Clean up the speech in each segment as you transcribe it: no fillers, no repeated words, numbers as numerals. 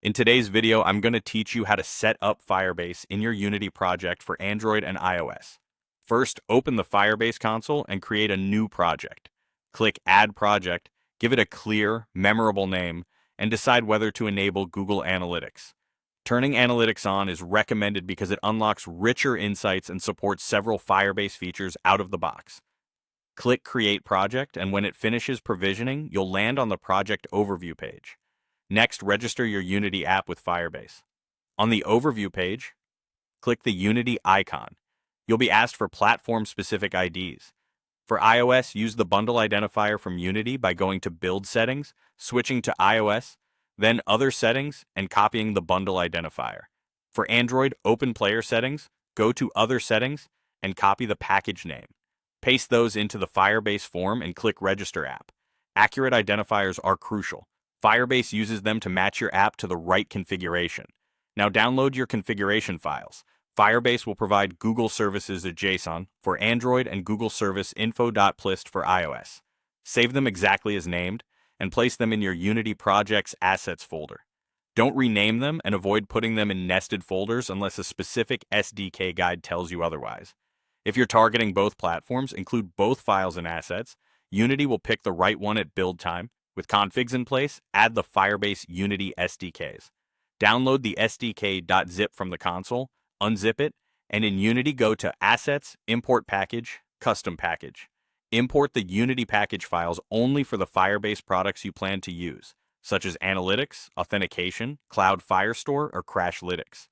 In today's video, I'm going to teach you how to set up Firebase in your Unity project for Android and iOS. First, open the Firebase console and create a new project. Click Add Project, give it a clear, memorable name, and decide whether to enable Google Analytics. Turning Analytics on is recommended because it unlocks richer insights and supports several Firebase features out of the box. Click Create Project, and when it finishes provisioning, you'll land on the project overview page. Next, register your Unity app with Firebase. On the overview page, click the Unity icon. You'll be asked for platform-specific IDs. For iOS, use the bundle identifier from Unity by going to Build Settings, switching to iOS, then Other Settings, and copying the bundle identifier. For Android, open Player Settings, go to Other Settings, and copy the package name. Paste those into the Firebase form and click Register App. Accurate identifiers are crucial. Firebase uses them to match your app to the right configuration. Now download your configuration files. Firebase will provide Google Services at JSON for Android and Google Service info.plist for iOS. Save them exactly as named and place them in your Unity Projects Assets folder. Don't rename them and avoid putting them in nested folders unless a specific SDK guide tells you otherwise. If you're targeting both platforms, include both files and assets. Unity will pick the right one at build time. With configs in place, add the Firebase Unity SDKs. Download the SDK.zip from the console, unzip it, and in Unity go to Assets, Import Package, Custom Package. Import the Unity package files only for the Firebase products you plan to use, such as Analytics, Authentication, Cloud Firestore, or Crashlytics.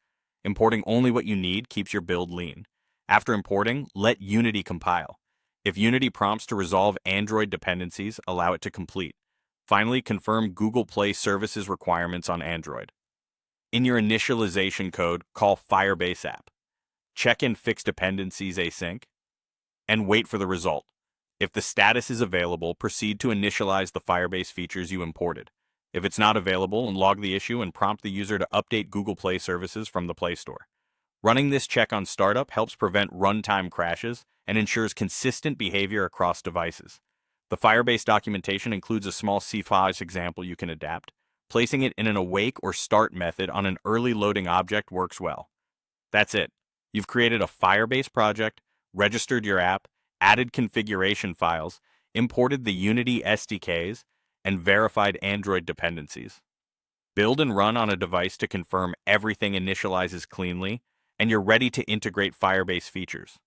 Importing only what you need keeps your build lean. After importing, let Unity compile. If Unity prompts to resolve Android dependencies, allow it to complete. Finally, confirm Google Play Services requirements on Android. In your initialization code, call Firebase app. Check in fixed dependencies async, and wait for the result. If the status is available, proceed to initialize the Firebase features you imported. If it's not available, log the issue and prompt the user to update Google Play Services from the Play Store. Running this check on startup helps prevent runtime crashes and ensures consistent behavior across devices. The Firebase documentation includes a small CFOS example you can adapt. Placing it in an awake or start method on an early loading object works well. That's it. You've created a Firebase project, registered your app, added configuration files, imported the Unity SDKs, and verified Android dependencies. Build and run on a device to confirm everything initializes cleanly, and you're ready to integrate Firebase features.